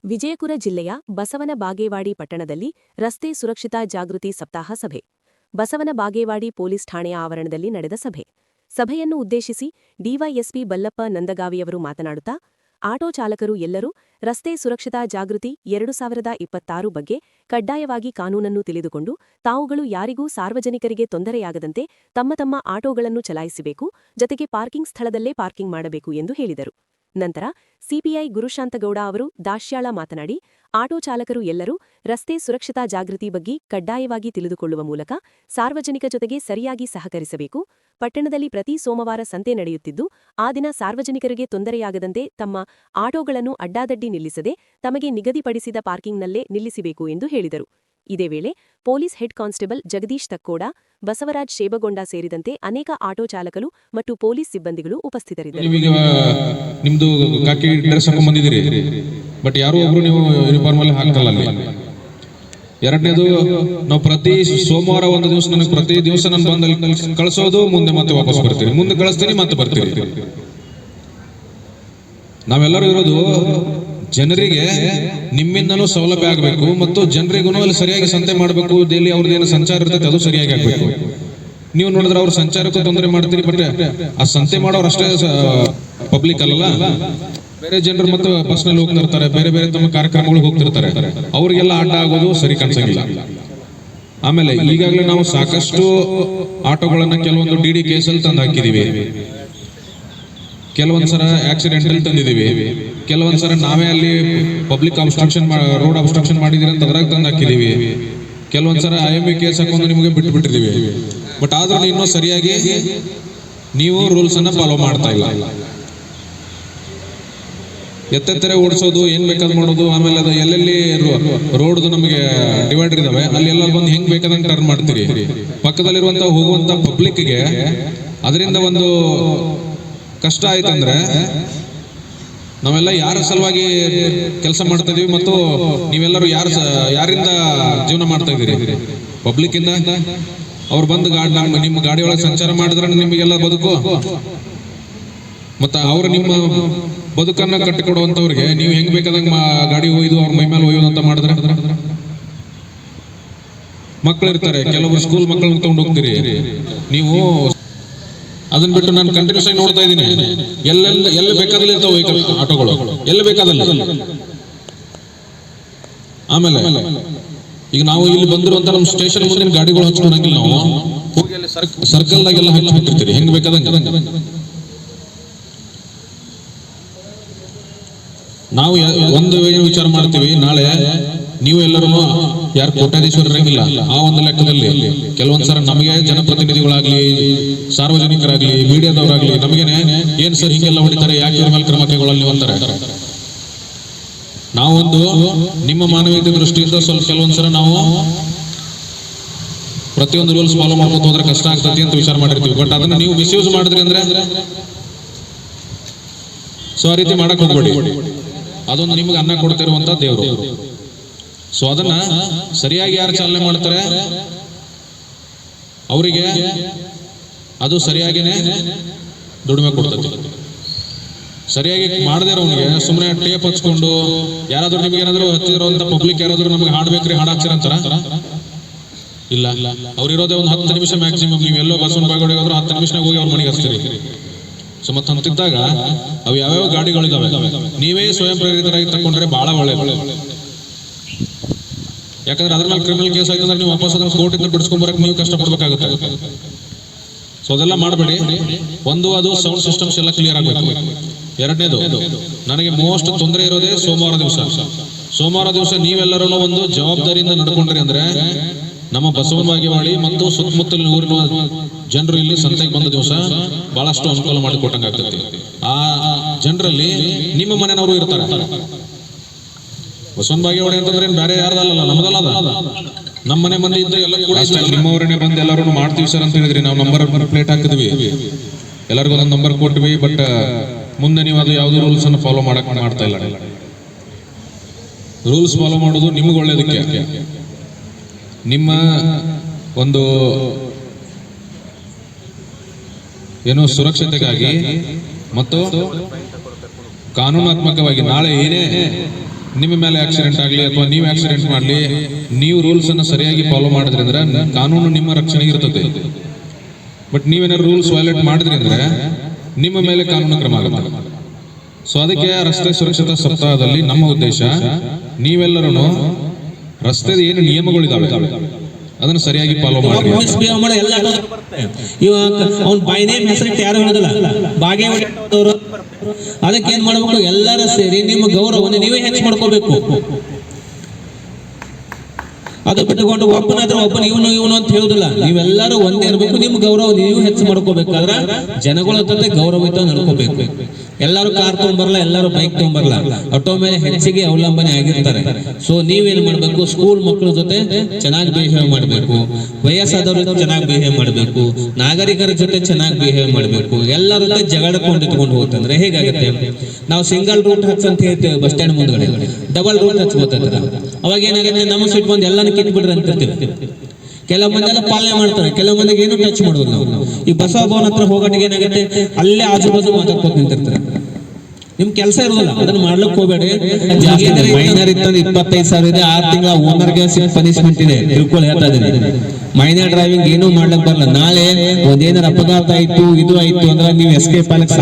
ವಿಜಯಪುರ ಜಿಲ್ಲೆಯ ಬಸವನ ಬಾಗೇವಾಡಿ ಪಟ್ಟಣದಲ್ಲಿ ರಸ್ತೆ ಸುರಕ್ಷತಾ ಜಾಗೃತಿ ಸಪ್ತಾಹ ಸಭೆ. ಬಸವನ ಬಾಗೇವಾಡಿ ಪೊಲೀಸ್ ಠಾಣೆಯ ಆವರಣದಲ್ಲಿ ನಡೆದ ಸಭೆಯನ್ನು ಉದ್ದೇಶಿಸಿ ಡಿವೈಎಸ್ಪಿ ಬಲ್ಲಪ್ಪ ನಂದಗಾವಿಯವರು ಮಾತನಾಡುತ್ತಾ, ಆಟೋ ಚಾಲಕರು ಎಲ್ಲರೂ ರಸ್ತೆ ಸುರಕ್ಷತಾ ಜಾಗೃತಿ 2026 ಬಗ್ಗೆ ಕಡ್ಡಾಯವಾಗಿ ಕಾನೂನನ್ನು ತಿಳಿದುಕೊಂಡು ತಾವುಗಳು ಯಾರಿಗೂ ಸಾರ್ವಜನಿಕರಿಗೆ ತೊಂದರೆಯಾಗದಂತೆ ತಮ್ಮ ಆಟೋಗಳನ್ನು ಚಲಾಯಿಸಬೇಕು, ಜತೆಗೆ ಪಾರ್ಕಿಂಗ್ ಸ್ಥಳದಲ್ಲೇ ಪಾರ್ಕಿಂಗ್ ಮಾಡಬೇಕು ಎಂದು ಹೇಳಿದರು. ನಂತರ ಸಿಪಿಐ ಗುರುಶಾಂತಗೌಡ ಅವರು ದಾಶ್ಯಾಳ ಮಾತನಾಡಿ, ಆಟೋ ಚಾಲಕರು ಎಲ್ಲರೂ ರಸ್ತೆ ಸುರಕ್ಷತಾ ಜಾಗೃತಿ ಬಗ್ಗೆ ಕಡ್ಡಾಯವಾಗಿ ತಿಳಿದುಕೊಳ್ಳುವ ಮೂಲಕ ಸಾರ್ವಜನಿಕ ಜೊತೆಗೆ ಸರಿಯಾಗಿ ಸಹಕರಿಸಬೇಕು. ಪಟ್ಟಣದಲ್ಲಿ ಪ್ರತಿ ಸೋಮವಾರ ಸಂತೆ ನಡೆಯುತ್ತಿದ್ದು, ಆ ದಿನ ಸಾರ್ವಜನಿಕರಿಗೆ ತೊಂದರೆಯಾಗದಂತೆ ತಮ್ಮ ಆಟೋಗಳನ್ನು ಅಡ್ಡಾದಡ್ಡಿ ನಿಲ್ಲಿಸದೆ ತಮಗೆ ನಿಗದಿಪಡಿಸಿದ ಪಾರ್ಕಿಂಗ್ನಲ್ಲೇ ನಿಲ್ಲಿಸಬೇಕು ಎಂದು ಹೇಳಿದರು. ಇದೇ ವೇಳೆ police head constable Jagadish Takkoda, Basavaraj Shebagonda ಸೇರಿದಂತೆ ಅನೇಕ ಆಟೋ ಚಾಲಕರು ಮತ್ತು ಪೊಲೀಸ್ ಸಿಬ್ಬಂದಿಗಳು ಉಪಸ್ಥಿತರಿದ್ದರು. ನಿಮ್ದು ಕಾಕಿ ಡ್ರೆಸ್ ಹಾಕೊಂಡು ಬಂದಿದ್ದೀರಿ, ಬಟ್ ಯಾರು ಒಬ್ರು ನೀವು ಯೂನಿಫಾರ್ಮ್ ಅಲ್ಲಿ ಹಾಕಲ್ಲ ಅಲ್ಲಿ. ಎರಡನೇದು, ನಾವು ಪ್ರತಿ ಸೋಮವಾರ ಒಂದು ದಿವಸ ನನಗೆ ಪ್ರತಿ ದಿವಸ ನಾನು ಬಂದಲ್ಲಿ ಕಳಿಸೋದು, ಮುಂದೆ ಮತ್ತೆ ವಾಪಸ್ ಬರ್ತೀರಿ, ಮುಂದೆ ಕಳಿಸ್ತೀನಿ ಮತ್ತೆ ಬರ್ತೀರಿ. ನಾವೆಲ್ಲರೂ ಇರೋದು ಜನರಿಗೆ ನಿಮ್ಮಿಂದನೂ ಸೌಲಭ್ಯ ಆಗಬೇಕು ಮತ್ತು ಜನರಿಗೂ ಅಲ್ಲಿ ಸರಿಯಾಗಿ ಸಂತೆ ಮಾಡಬೇಕು. ಡೈಲಿ ಅವ್ರದ್ದೇನು ಸಂಚಾರ ಇರ್ತೈತೆ ಅದು ಸರಿಯಾಗಿ ಆಗ್ಬೇಕು. ನೀವು ನೋಡಿದ್ರೆ ಅವ್ರ ಸಂಚಾರಕ್ಕೂ ತೊಂದರೆ ಮಾಡ್ತೀರಿ, ಬಟ್ ಆ ಸಂತೆ ಮಾಡೋರು ಅಷ್ಟೇ ಪಬ್ಲಿಕ್ ಅಲ್ಲಲ್ಲ, ಬೇರೆ ಜನರು ಮತ್ತು ಬಸ್ನಲ್ಲಿ ಹೋಗ್ತಿರ್ತಾರೆ, ಬೇರೆ ಬೇರೆ ತಮ್ಮ ಕಾರ್ಯಕ್ರಮಗಳಿಗೆ ಹೋಗ್ತಿರ್ತಾರೆ, ಅವ್ರಿಗೆಲ್ಲ ಅಡ್ಡ ಆಗೋದು ಸರಿ ಕಾಣಿಸಂಗಿಲ್ಲ. ಆಮೇಲೆ ಈಗಾಗಲೇ ನಾವು ಸಾಕಷ್ಟು ಆಟೋಗಳನ್ನ ಕೆಲವೊಂದು ಡಿಡಿ ಕೇಸಲ್ಲಿ ತಂದು ಹಾಕಿದೀವಿ, ಕೆಲವೊಂದ್ಸರ ಆಕ್ಸಿಡೆಂಟಲ್ ತಂದಿದ್ದೀವಿ, ಕೆಲವೊಂದ್ಸರ ನಾವೇ ಅಲ್ಲಿ ಪಬ್ಲಿಕ್ ಅಬ್ಸ್ಟ್ರಕ್ಷನ್ ರೋಡ್ ಅಬ್ಸ್ಟ್ರಕ್ಷನ್ ಮಾಡಿದಿರಿ ಅಂತ ಅದ್ರಾಗ ತಂದು ಹಾಕಿದೀವಿ, ಕೆಲವೊಂದ್ಸರ IME ಕೇಸ್ ಹಾಕೊಂಡು ನಿಮಗೆ ಬಿಟ್ಟಿದ್ದೀವಿ. ಬಟ್ ಆದ್ರೂ ಇನ್ನೂ ಸರಿಯಾಗಿ ನೀವು ರೂಲ್ಸ್ ಅನ್ನ ಫಾಲೋ ಮಾಡ್ತಾ ಇಲ್ಲ. ಎತ್ತೆತ್ತರೆ ಓಡಿಸೋದು, ಏನ್ ಬೇಕಾದ್ ಮಾಡೋದು, ಆಮೇಲೆ ಅದು ಎಲ್ಲೆಲ್ಲಿ ರೋಡ್ ನಮಗೆ ಡಿವೈಡರ್ ಇದಾವೆ ಅಲ್ಲಿ ಎಲ್ಲ ಬಂದು ಹೆಂಗ್ ಬೇಕಾದಂಗೆ ಟರ್ನ್ ಮಾಡ್ತೀರಿ. ಪಕ್ಕದಲ್ಲಿರುವಂತ ಹೋಗುವಂತ ಪಬ್ಲಿಕ್ಗೆ ಅದರಿಂದ ಒಂದು ಕಷ್ಟ ಆಯ್ತಂದ್ರೆ ನಾವೆಲ್ಲ ಯಾರ ಸಲುವಾಗಿ ಕೆಲಸ ಮಾಡ್ತಾ ಇದೀವಿ ಮತ್ತು ನೀವೆಲ್ಲರೂ ಯಾರಿಂದ ಜೀವನ ಮಾಡ್ತಾ ಇದ್ದೀರಿ? ಪಬ್ಲಿಕ್ ಇಂದ. ಅವ್ರು ಬಂದು ನಿಮ್ಮ ಗಾಡಿ ಒಳಗೆ ಸಂಚಾರ ಮಾಡಿದ್ರೆ ನಿಮಗೆಲ್ಲ ಬದುಕು, ಮತ್ತ ಅವ್ರು ನಿಮ್ಮ ಬದುಕನ್ನ ಕಟ್ಟಿಕೊಡುವಂತವ್ರಿಗೆ ನೀವು ಹೆಂಗ್ ಬೇಕಾದಂಗ ಗಾಡಿ ಒಯ್ದು ಅವ್ರ ಮೈ ಮೇಲೆ ಒಯ್ಯೋದು ಅಂತ ಮಾಡಿದ್ರೆ, ಮಕ್ಕಳು ಇರ್ತಾರೆ, ಕೆಲವರು ಸ್ಕೂಲ್ ಮಕ್ಕಳನ್ನ ತಗೊಂಡು ಹೋಗ್ತೀರಿ ನೀವು. ಅದನ್ನ ಬಿಟ್ಟು ನಾನು ಕಂಟಿನ್ಯೂಸ್ ಆಗಿ ನೋಡ್ತಾ ಇದ್ದೀನಿ, ಎಲ್ಲ ಬೇಕಾದಲ್ಲಿ ಇರ್ತಾವೆ ವೆಹಿಕಲ್ ಆಟೋಗಳು, ಎಲ್ಲ ಬೇಕಾದಲ್ಲಿ. ಆಮೇಲೆ ಈಗ ನಾವು ಇಲ್ಲಿ ಬಂದಿರುವಂತ ನಮ್ಮ ಸ್ಟೇಷನ್ ಮುಂದಿನ ಗಾಡಿಗಳು ಹಚ್ಕೊಂಡಂಗಿಲ್ಲ, ನಾವು ಹೋಗಿ ಅಲ್ಲಿ ಸರ್ಕಲ್ದಾಗೆಲ್ಲ ಹಚ್ಚಿಬಿಟ್ಟಿರ್ತೀರಿ ಹೆಂಗ್ ಬೇಕಾದಂಗೆ. ನಾವು ಒಂದು ವಿಚಾರ ಮಾಡ್ತೀವಿ, ನಾಳೆ ನೀವು ಎಲ್ಲರೂ ಯಾರು ಕೋಟ್ಯಾಧೀಶ್ವರ ಇರಂಗಿಲ್ಲ, ಆ ಒಂದು ಲೆಕ್ಕದಲ್ಲಿ ಕೆಲವೊಂದ್ಸರ ನಮಗೆ ಜನಪ್ರತಿನಿಧಿಗಳಾಗ್ಲಿ, ಸಾರ್ವಜನಿಕರಾಗ್ಲಿ, ಮೀಡಿಯಾದವರಾಗ್ಲಿ ನಮಗೇನೆ ಏನ್ ಸರ್ ಹಿಂಗೆಲ್ಲ ಹೊಡಿತಾರೆ, ಯಾಕೆ ಇವ್ರ ಮೇಲೆ ಕ್ರಮ ಕೈಗೊಳ್ಳಲಿ ಅಂತಾರೆ. ನಾವೊಂದು ನಿಮ್ಮ ಮಾನವೀಯತೆ ದೃಷ್ಟಿಯಿಂದ ಸ್ವಲ್ಪ ಕೆಲವೊಂದ್ಸರ ನಾವು ಪ್ರತಿಯೊಂದು ರೂಲ್ಸ್ ಫಾಲೋ ಮಾಡ್ಕೊಂಡು ಹೋದ್ರೆ ಕಷ್ಟ ಆಗ್ತದೆ ಅಂತ ವಿಚಾರ ಮಾಡಿರ್ತೀವಿ. ಬಟ್ ಅದನ್ನ ನೀವು ಮಿಸ್ಯೂಸ್ ಮಾಡಿದ್ರಿ ಅಂದ್ರೆ ಸೊ ಆ ರೀತಿ ಮಾಡಕ್ ಹೋಗ್ಬೇಡಿ. ಅದೊಂದು ನಿಮ್ಗೆ ಅನ್ನ ಕೊಡ್ತಿರುವಂತ ದೇವರು. ಸೊ ಅದನ್ನ ಸರಿಯಾಗಿ ಯಾರು ಚಾಲನೆ ಮಾಡ್ತಾರೆ ಅವರಿಗೆ ಅದು ಸರಿಯಾಗಿನೇ ದುಡಿಮೆ ಕೊಡ್ತದೆ. ಸರಿಯಾಗಿ ಮಾಡದೇ ಇರೋನಿಗೆ ಸುಮ್ಮನೆ ಟೇಪ್ ಹಚ್ಕೊಂಡು ಯಾರಾದ್ರೂ ನಿಮ್ಗೆ ಏನಾದ್ರು ಹತ್ತಿರುವಂತ ಪಬ್ಲಿಕ್ ಯಾರಾದ್ರೂ ನಮ್ಗೆ ಹಾಡ್ಬೇಕ್ರಿ ಹಾಡಾಕ್ಸಿರಂತಾರ ಇಲ್ಲ. ಅವ್ರು ಇರೋದೇ ಒಂದು 10 ನಿಮಿಷ ಮ್ಯಾಕ್ಸಿಮಮ್. ನೀವೆಲ್ಲೋ ಬಸವನ ಬಾಗೇವಾಡಿ ಹೋದ್ರೆ 10 ನಿಮಿಷನಾಗ ಹೋಗಿ ಅವ್ರ ಮನೆಗೆ ಹಚ್ತೀರಿ. ಸೊ ಮತ್ತೆ ಅಂತಿದ್ದಾಗ ಅವು ಯಾವ್ಯಾವ ಗಾಡಿಗಳಿದಾವೆ ನೀವೇ ಸ್ವಯಂ ಪ್ರೇರಿತರಾಗಿ ತಗೊಂಡ್ರೆ ಬಹಳ ಒಳ್ಳೆಯದು. ಯಾಕಂದ್ರೆ ಅದ್ರ ಮೇಲೆ ಕ್ರಿಮಿನಲ್ ಕೇಸ್ ಆಗಿದ್ರೆ ನೀವು ವಾಪಸ್ ಅದನ್ನ ಕೋರ್ಟಿಂದ ಬಿಡಿಸ್ಕೊಂಡ್ಬರಕ್ಕೆ ನೀವು ಕಷ್ಟಪಡ್ಬೇಕಾಗುತ್ತೆ. ಸೊ ಅದೆಲ್ಲ ಮಾಡಬೇಡಿ. ಒಂದು, ಅದು ಸೌಂಡ್ ಸಿಸ್ಟಮ್ಸ್ ಎಲ್ಲ ಕ್ಲಿಯರ್ ಆಗಬೇಕು. ಎರಡನೇದು, ನನಗೆ ಮೋಸ್ಟ್ ತೊಂದರೆ ಇರೋದೇ ಸೋಮವಾರ ದಿವಸ ನೀವೆಲ್ಲರೂ ಒಂದು ಜವಾಬ್ದಾರಿಯಿಂದ ನಡ್ಕೊಂಡ್ರಿ ಅಂದ್ರೆ ನಮ್ಮ ಬಸವನ ಬಾಗೇವಾಡಿ ಮತ್ತು ಸುತ್ತಮುತ್ತಲಿನ ಊರಿನ ಜನರು ಇಲ್ಲಿ ಸಂತೆಗೆ ಬಂದ ದಿವಸ ಬಹಳಷ್ಟು ಅನುಕೂಲ ಮಾಡಿಕೊಟ್ಟಂಗೆ ಆಗ್ತೈತಿ. ಆ ಜನರಲ್ಲಿ ನಿಮ್ಮ ಮನೆಯವರು ಇರ್ತಾರೆ. ಬಸವನ ಬಾಗೇವಾಡಿ ಅಂತಂದ್ರೆ ಬೇರೆ ಯಾರ್ದಲ್ಲ, ನಮ್ದಲ್ಲ. ನಮ್ಮ ಮನೆ ಮಂದಿ ಇದ್ದ ಎಲ್ಲ ಕೂಡ ನಿಮ್ಮವರನ್ನೇ ಬಂದು ಎಲ್ಲರೂ ಮಾಡ್ತೀವಿ ಸರ್ ಅಂತ ಹೇಳಿದ್ರಿ. ನಾವು ನಂಬರ್ ಪ್ಲೇಟ್ ಹಾಕಿದ್ವಿ, ಎಲ್ಲರಿಗೂ ಒಂದೊಂದು ನಂಬರ್ ಕೊಟ್ವಿ. ಬಟ್ ಮುಂದೆ ನೀವು ಅದು ಯಾವುದೋ ರೂಲ್ಸ್ ಅನ್ನು ಫಾಲೋ ಮಾಡ್ತಾ ಇಲ್ಲ. ರೂಲ್ಸ್ ಫಾಲೋ ಮಾಡೋದು ನಿಮ್ಗೆ ಒಳ್ಳೇದಕ್ಕೆ, ನಿಮ್ಮ ಒಂದು ಏನೋ ಸುರಕ್ಷತೆಗಾಗಿ ಮತ್ತು ಕಾನೂನಾತ್ಮಕವಾಗಿ ನಾಳೆ ಏನೇ ನಿಮ್ಮ ಮೇಲೆ ಆಕ್ಸಿಡೆಂಟ್ ಆಗಲಿ ಅಥವಾ ನೀವು ಆಕ್ಸಿಡೆಂಟ್ ಮಾಡಲಿ, ನೀವು ರೂಲ್ಸ್ ಅನ್ನು ಸರಿಯಾಗಿ ಫಾಲೋ ಮಾಡಿದ್ರಿ ಅಂದ್ರೆ ಕಾನೂನು ನಿಮ್ಮ ರಕ್ಷಣೆಗೆ ಇರ್ತದೆ. ಬಟ್ ನೀವೇನಾದ್ರು ರೂಲ್ಸ್ ವೈಲೇಟ್ ಮಾಡಿದ್ರಿ ಅಂದ್ರೆ ನಿಮ್ಮ ಮೇಲೆ ಕಾನೂನು ಕ್ರಮ ಆಗುತ್ತೆ. ಸೊ ಅದಕ್ಕೆ ರಸ್ತೆ ಸುರಕ್ಷತಾ ಸಪ್ತಾಹದಲ್ಲಿ ನಮ್ಮ ಉದ್ದೇಶ, ನೀವೆಲ್ಲರೂ ರಸ್ತೆದ ಏನು ನಿಯಮಗಳಿದಾವೆ ಅದನ್ನು ಸರಿಯಾಗಿ ಫಾಲೋ ಮಾಡಿ. ಅವ್ನ ಬೈ ನೇಮ್ ಹೆಸರಿಟ್ಟು ಯಾರು ಹೇಳೋದಿಲ್ಲ, ಬಾಗೇವಾಡಿ ಅದಕ್ಕೆ ಏನ್ ಮಾಡ್ಬೇಕು, ಎಲ್ಲರೂ ಸೇರಿ ನಿಮ್ಮ ಗೌರವವನ್ನು ನೀವೇ ಹೆಚ್ಚು ಮಾಡ್ಕೋಬೇಕು. ಅದು ಬಿಟ್ಟುಕೊಂಡು ಒಬ್ಬನಾದ್ರೆ ಒಬ್ಬನ ಇವನು ಅಂತ ಹೇಳುದಿಲ್ಲ, ನೀವೆಲ್ಲರೂ ಒಂದೇ ಇರಬೇಕು. ನಿಮ್ಮ ಗೌರವ ನೀವು ಹೆಚ್ಚು ಮಾಡ್ಕೋಬೇಕಾದ್ರೆ ಜನಗಳ ಜೊತೆ ಗೌರವಯುತ ನಡ್ಕೋಬೇಕು. ಎಲ್ಲರೂ ಕಾರ್ ತಗೊಂಡ್ಬರಲ್ಲ, ಎಲ್ಲರೂ ಬೈಕ್ ತಗೊಂಡ್ಬರಲ್ಲ, ಆಟೋ ಮೇಲೆ ಹೆಚ್ಚಿಗೆ ಅವಲಂಬನೆ ಆಗಿರ್ತಾರೆ. ಸೊ ನೀವೇನ್ ಮಾಡ್ಬೇಕು, ಸ್ಕೂಲ್ ಮಕ್ಕಳ ಜೊತೆ ಚೆನ್ನಾಗಿ ಬಿಹೇವ್ ಮಾಡಬೇಕು, ವಯಸ್ಸಾದವ್ರ ಜೊತೆ ಚೆನ್ನಾಗಿ ಬಿಹೇವ್ ಮಾಡಬೇಕು, ನಾಗರಿಕರ ಜೊತೆ ಚೆನ್ನಾಗಿ ಬಿಹೇವ್ ಮಾಡಬೇಕು. ಎಲ್ಲರ ಜೊತೆ ಜಗಳಕೊಂಡು ಹೋಗ್ತಂದ್ರೆ ಹೇಗಾಗುತ್ತೆ? ನಾವು ಸಿಂಗಲ್ ರೂಟ್ ಹಚ್ ಅಂತ ಹೇಳ್ತೇವೆ ಬಸ್ ಸ್ಟ್ಯಾಂಡ್ ಮುಂದ್ಗಡೆ, ಡಬಲ್ ರೂಟ್ ಹಚ್ಬೋತಾರ. ಅವಾಗ ಏನಾಗುತ್ತೆ, ನಮ್ಮ ಸಿಟ್ ಬಂದು ಎಲ್ಲಾನು ಕಿತ್ಬಿಡ್ರಿ ಅಂತಿರ್ತೀವಿ. ಕೆಲವು ಮಂದಿ ಎಲ್ಲ ಪಾಲನೆ ಮಾಡ್ತಾರೆ, ಕೆಲವು ಮಂದಿಗೆ ಏನು ಟಚ್ ಮಾಡೋದು. ನಾವು ಈ ಬಸವ ಭವನ ಹತ್ರ ಹೋಗೋಟಿಗೆ ಏನಾಗುತ್ತೆ, ಅಲ್ಲೇ ಆಜು ಬಾಜು ಮಾತಾಡ್ಕೊಂಡು ನಿಂತಿರ್ತಾರೆ. ನಿಮ್ ಕೆಲಸ ಇರೋದಿಲ್ಲ, ಅದನ್ನ ಮಾಡ್ಲಿಕ್ಕೆ ಹೋಗ್ಬೇಡಿ. ಮೈನರ್ ಇತ್ತಂದ್ರೆ 25,000 ಇದೆ, 6 ತಿಂಗಳ ಓನರ್ಗೆ ಪನಿಷ್ಮೆಂಟ್ ಇದೆ, ತಿಳ್ಕೊಳ್ಳಿ ಹೇಳ್ತಾ ಇದ್ದೀನಿ. ಮೈನರ್ ಡ್ರೈವಿಂಗ್ ಏನು ಮಾಡ್ಲಿಕ್ಕೆ ಬರಲ್ಲ. ನಾಳೆ ಒಂದೇನಾರ ಅಪಘಾತ ಆಯ್ತು, ಇದು ಆಯ್ತು ಅಂದ್ರೆ ನೀವು ಎಸ್ಕೇಪ್ ಆಗಕ್ಕೆ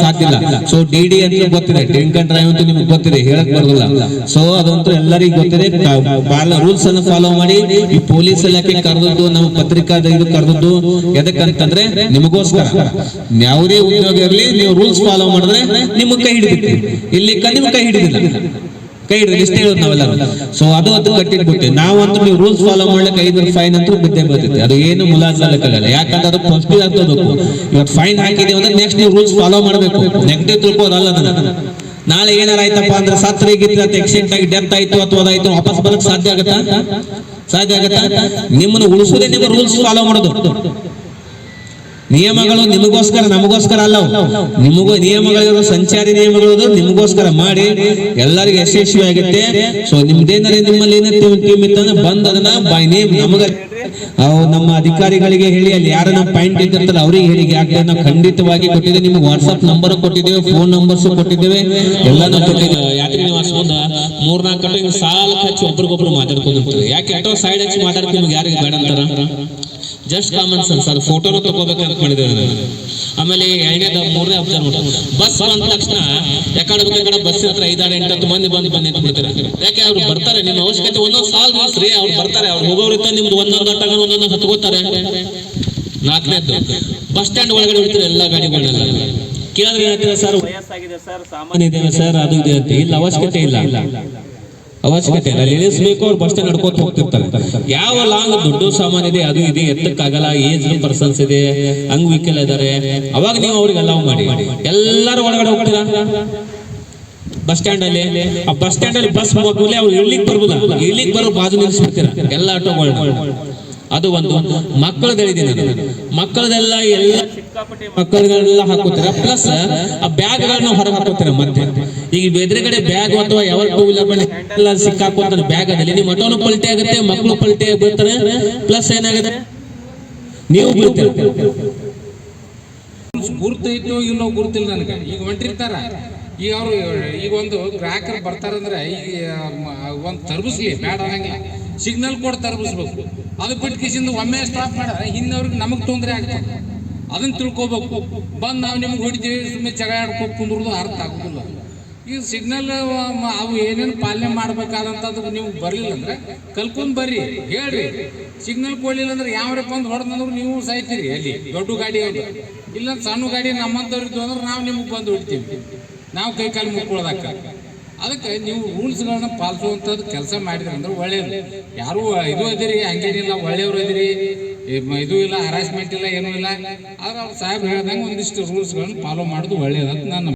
ಸಾಧ್ಯವಿಲ್ಲ. ಸೊ ಡಿಡಿ ಅಂತ ಗೊತ್ತಿದೆ, ಡ್ರಿಂಕ್ ಅಂಡ್ ಡ್ರೈವ್ ಅಂತ ನಿಮ್ಗೆ ಗೊತ್ತಿದೆ, ಹೇಳಕ್ ಬರೋದಿಲ್ಲ. ಸೊ ಅದಂತೂ ಎಲ್ಲರಿಗೂ ಗೊತ್ತಿದೆ. ರೂಲ್ಸ್ ಅನ್ನು ಫಾಲೋ ಮಾಡಿ. ಈ ಪೊಲೀಸ್ ಇಲಾಖೆ ಕರೆದದ್ದು, ನಮ್ಮ ಪತ್ರಿಕಾದ ಇದು ಕರೆದದ್ದು ಎದಕ್ಕಂತಂದ್ರೆ ನಿಮಗೋಸ್ಕರ. ಯಾವುದೇ ಉದ್ಯೋಗ ಇರಲಿ, ನೀವು ರೂಲ್ಸ್ ಫಾಲೋ ಮಾಡಿದ್ರೆ ನಿಮ್ಗೆ ಕೈ ಹಿಡಿದಿತ್ತು. ಇಲ್ಲಿ ನಿಮ್ಗೆ ಕೈ ಹಿಡಿದಿಲ್ಲ, ಕೈ ಹಿಡಿದ್ರೆ ಇಷ್ಟ ಹೇಳೋದು ನಾವೆಲ್ಲರೂ. ಸೊ ಅದು ಕಟ್ಟಿಟ್ಬಿಟ್ಟೆ ನಾವಂತೂ, ನೀವು ರೂಲ್ಸ್ ಫಾಲೋ ಮಾಡ್ಲಿಕ್ಕೆ 500 ಫೈನ್ ಅಂತೂ ಬಿದ್ದೇ ಬರ್ತೈತೆ. ಅದು ಏನು ಮುಲಾಜಲ್ಲಕ್ಕಾಗಲ್ಲ, ಯಾಕಂದ್ರೆ ಅದು ಪ್ರೊಸೀಜರ್ ಆಗ್ತದಬೇಕು. ಇವತ್ತು ಫೈನ್ ಹಾಕಿದೀವಿ ಅಂದ್ರೆ ನೆಕ್ಸ್ಟ್ ನೀವು ರೂಲ್ಸ್ ಫಾಲೋ ಮಾಡಬೇಕು. ನೆಗೆಟಿವ್ ತಿಳ್ಕೋದಲ್ಲ ಅದನ್ನ. ನಾಳೆ ಏನಾರ ಆಯ್ತಪ್ಪ ಅಂದ್ರೆ ಸತ್ರಿಗಿತ್ತು, ಆಕ್ಸಿಡೆಂಟ್ ಆಗಿ ಡೆತ್ ಆಯ್ತು ಅಥವಾ ಅದಾಯ್ತು, ವಾಪಸ್ ಬರಕ್ ಸಾಧ್ಯ ಆಗತ್ತಾ? ನಿಮ್ಮನ್ನು ಉಳಿಸೋದೇ ನಿಮ್ಮ ರೂಲ್ಸ್ ಫಾಲೋ ಮಾಡೋದು. ನಿಯಮಗಳು ನಿಮಗೋಸ್ಕರ, ನಮಗೋಸ್ಕರ ಅಲ್ಲ. ನಿಮಗೂ ನಿಯಮಗಳಿರೋ ಸಂಚಾರಿ ನಿಯಮಗಳು ನಿಮಗೋಸ್ಕರ ಮಾಡಿ ಎಲ್ಲರಿಗೂ ಯಶಸ್ವಿ ಆಗುತ್ತೆ. ಸೊ ನಿಮ್ದೇನಾದ್ರೆ ನಿಮ್ಮಲ್ಲಿ ಟೀಮ್ ಇತ್ತಂದ್ರೆ ಬಂದ್ ಅದನ್ನ ಬೈ ನೇಮ್ ನಮಗ ನಮ್ಮ ಅಧಿಕಾರಿಗಳಿಗೆ ಹೇಳಿ, ಅಲ್ಲಿ ಯಾರ ನಮ್ಮ ಪಾಯಿಂಟ್ ಇದ್ದಿರ್ತಾರೆ ಅವ್ರಿಗೆ ಹೇಳಿ. ಯಾಕೆ ನಾವು ಖಂಡಿತವಾಗಿ ಕೊಟ್ಟಿದ್ದೇವೆ, ನಿಮ್ಗೆ ವಾಟ್ಸ್ಆಪ್ ನಂಬರ್ ಕೊಟ್ಟಿದ್ದೇವೆ, ಫೋನ್ ನಂಬರ್ಸ್ ಕೊಟ್ಟಿದ್ದೇವೆ, ಎಲ್ಲಾನು ಕೊಟ್ಟಿದ್ದೇವೆ. ಯಾತ್ರಿ ನಿವಾಸ ಒಂದು 3-4 ಗಂಟೆ ಹಿಂಗೆ ಸಾಲ ಹಚ್ಚಿ ಒಬ್ರಿಗೊಬ್ರು ಮಾತಾಡ್ಕೊಂಡಿರ್ತಾರೆ. ಯಾಕೆ ಎಷ್ಟೋ ಸೈಡ್ ಹಚ್ಚಿ ಮಾತಾಡ್ತೀವಿ, ನಿಮ್ಗೆ ಯಾರಿಗೆ ಬೇಡ ಅಂತಾರ? Just common sense. ಅದು ಫೋಟೋನು ತಗೋಬೇಕಂತ ಮಾಡಿದ್ದೇವೆ ನಾನು. ಆಮೇಲೆ 2ನೇ ಅಬ್ಸರ್ವ್ ಮಾಡಿ, ಬಸ್ ಬಂದ ತಕ್ಷಣ ಯಾಕಡೆ ಬಸ್ ಹತ್ರ 5-8 ಮಂದಿ ಬಂದು ನಿಂತ್ಬಿಡ್ತಾರೆ. ಯಾಕೆ ಅವ್ರು ಬರ್ತಾರೆ, ನಿಮ್ಮ ಅವಶ್ಯಕತೆ ಒಂದೊಂದು ಸಾಲ್ ಮಾಸ್ರಿ ಅವ್ರು ಬರ್ತಾರೆ. ಅವ್ರು ಹೋಗೋರಿತ್ತ ನಿಮ್ದು ಒಂದೊಂದು ಅಟ್ಟಗ ಒಂದೊಂದು ಹತ್ಕೋತಾರೆ. 4ನೇದ್ದು ಬಸ್ ಸ್ಟ್ಯಾಂಡ್ ಒಳಗಡೆ ಬಿಡ್ತಾರೆ ಎಲ್ಲ ಗಾಡಿಗಳನ್ನೆಲ್ಲ. ಕೇಳಿದ್ರೆ ಹೇಳ್ತೀರಾ, ಸರ್ ವಯಸ್ಸಾಗಿದೆ ಸರ್, ಸಾಮಾನ್ಯ ಇದ್ದೇವೆ ಸರ್, ಅದು ಇದೆ ಅಂತ. ಇಲ್ಲ, ಅವಶ್ಯಕತೆ ಇಲ್ಲ, ಇಳಿಸ್ಬೇಕು. ಅವ್ರು ಬಸ್ ಸ್ಟ್ಯಾಂಡ್ ನಡ್ಕೋತ ಹೋಗ್ತಿರ್ತಾರೆ. ಯಾವ ಲಾಂಗ್ ದುಡ್ಡು ಸಾಮಾನ್ಯ ಇದೆ, ಅದು ಇದೆ, ಎತ್ತಕ್ಕಾಗಲ್ಲ, ಏಜ್ ಪರ್ಸನ್ಸ್ ಇದೆ, ಅಂಗವಿಕಲ ಇದಾರೆ, ಅವಾಗ ನೀವು ಅವ್ರಿಗೆ ಅಲೌ ಮಾಡಿ. ಎಲ್ಲರೂ ಒಳಗಡೆ ಹೋಗ್ತೀರಾ ಬಸ್ ಸ್ಟ್ಯಾಂಡ್ ಅಲ್ಲಿ. ಆ ಬಸ್ ಸ್ಟ್ಯಾಂಡ್ ಅಲ್ಲಿ ಬಸ್ ಹೋಗ್ಲಿ, ಅವ್ರು ಇರ್ಲಿಕ್ಕೆ ಬರ್ಬೋದ, ಇರ್ಲಿಕ್ಕೆ ಬರೋ ಬಾಜು ನಿಲ್ಲಿಸ್ಬಿಡ್ತೀರಾ ಎಲ್ಲ ಆಟೋಗಳನ್ನ. ಅದು ಒಂದು. ಮಕ್ಕಳದ್ದು ಹೇಳಿದ್ದೀನಿ ನಾನು, ಮಕ್ಕಳದೆಲ್ಲ ಎಲ್ಲ ಮಕ್ಕಳುಗಳೆಲ್ಲ ಹಾಕೋತೀರ, ಪ್ಲಸ್ ಆ ಬ್ಯಾಗ್ಗಳನ್ನ ಹೊರಗೆ ಹಾಕೋತೀರ. ಮತ್ತೆ ಈಗ ಎದುರುಗಡೆ ಬ್ಯಾಗ್ ಅಥವಾ ಯಾವ 2 ವೀಲರ್ ಎಲ್ಲ ಸಿಕ್ಕಾಕೋತಾರೆ ಬ್ಯಾಗ್ ಅದಲ್ಲಿ, ನಿಮ್ಮ ಆಟೋನು ಪಲ್ಟಿ ಆಗುತ್ತೆ, ಮಕ್ಕಳು ಪಲ್ಟಿ ಬೀಳ್ತಾರೆ, ಪ್ಲಸ್ ಏನಾಗುತ್ತೆ ನೀವು ಬೀಳ್ತೀರ. ಗುರ್ತೈತೋ ಇಲ್ಲೋ ಗುರ್ತಿಲ್ಲ ನನಗೆ. ಈಗ ಹೊಂಟಿರ್ತಾರ, ಈಗ ಅವರು ಈಗ ಒಂದು ಗ್ರಾಹಕರು ಬರ್ತಾರಂದ್ರೆ ಈಗ ಒಂದು ತರ್ಬಿಸ್ಲಿ ಬೇಡ ಅನ್ನಂಗಿಲ್ಲ, ಸಿಗ್ನಲ್ ಕೊಟ್ಟು ತರ್ಬಿಸ್ಬೇಕು. ಅದು ಬಿಟ್ಟು ಕಿಸಿಂದ ಒಮ್ಮೆ ಸ್ಟಾಪ್ ಮಾಡಿದ್ರೆ ಹಿಂದವ್ರಿಗೆ ನಮಗೆ ತೊಂದರೆ ಆಗ್ತದೆ. ಅದನ್ನ ತಿಳ್ಕೊಬೇಕು. ಬಂದು ನಾವು ನಿಮ್ಗೆ ಹೊಡಿತೀವಿ ಸುಮ್ಮನೆ ಜಗಳ ಆಡ್ಕೊಂಡು ಕುಂದ್ರದು ಅರ್ಥ ಆಗೋದಿಲ್ಲ. ಈಗ ಸಿಗ್ನಲ್ ಅವು ಏನೇನು ಪಾಲನೆ ಮಾಡ್ಬೇಕಾದಂಥದ್ದು ನಿಮ್ಗೆ ಬರಲಿಲ್ಲ ಅಂದ್ರೆ ಕಲ್ಕೊಂಡು ಬರ್ರಿ, ಹೇಳ್ರಿ. ಸಿಗ್ನಲ್ ಕೊಡ್ಲಿಲ್ಲ ಅಂದ್ರೆ ಯಾವ್ರಪ್ಪ ಒಂದು ಹೊಡೆದಂದ್ರೆ ನೀವು ಸಾಯ್ತೀರಿ. ಅಲ್ಲಿ ದೊಡ್ಡ ಗಾಡಿ ಅವ್ರು ಇಲ್ಲ, ಸಣ್ಣ ಗಾಡಿ ನಮ್ಮಂಥವ್ರಿದ್ದು ಅಂದ್ರೆ ನಾವು ನಿಮ್ಗೆ ಬಂದು ಹೊಡಿತೀವಿ, ನಾವು ಕೈ ಕಾಲು ಮುಕ್ಕೊಳ್ಳೋದಕ್ಕ. ಅದಕ್ಕೆ ನೀವು ರೂಲ್ಸ್ಗಳನ್ನ ಪಾಲಿಸುವಂಥದ್ದು ಕೆಲಸ ಮಾಡಿದ್ರಿ ಅಂದ್ರೆ ಒಳ್ಳೇದು. ಯಾರು ಇದು ಅದಿರಿ ಹಂಗೇನಿಲ್ಲ, ಒಳ್ಳೆಯವರು ಅದಿರಿ, ಇದು ಇಲ್ಲ, ಹರಾಸ್ಮೆಂಟ್ ಇಲ್ಲ, ಏನೂ ಇಲ್ಲ. ಆದ್ರೆ ಅವ್ರು ಸಾಹೇಬ್ ಹೇಳ್ದಂಗೆ ಒಂದಿಷ್ಟು ರೂಲ್ಸ್ಗಳನ್ನ ಫಾಲೋ ಮಾಡೋದು ಒಳ್ಳೇದಂತ ನಾನು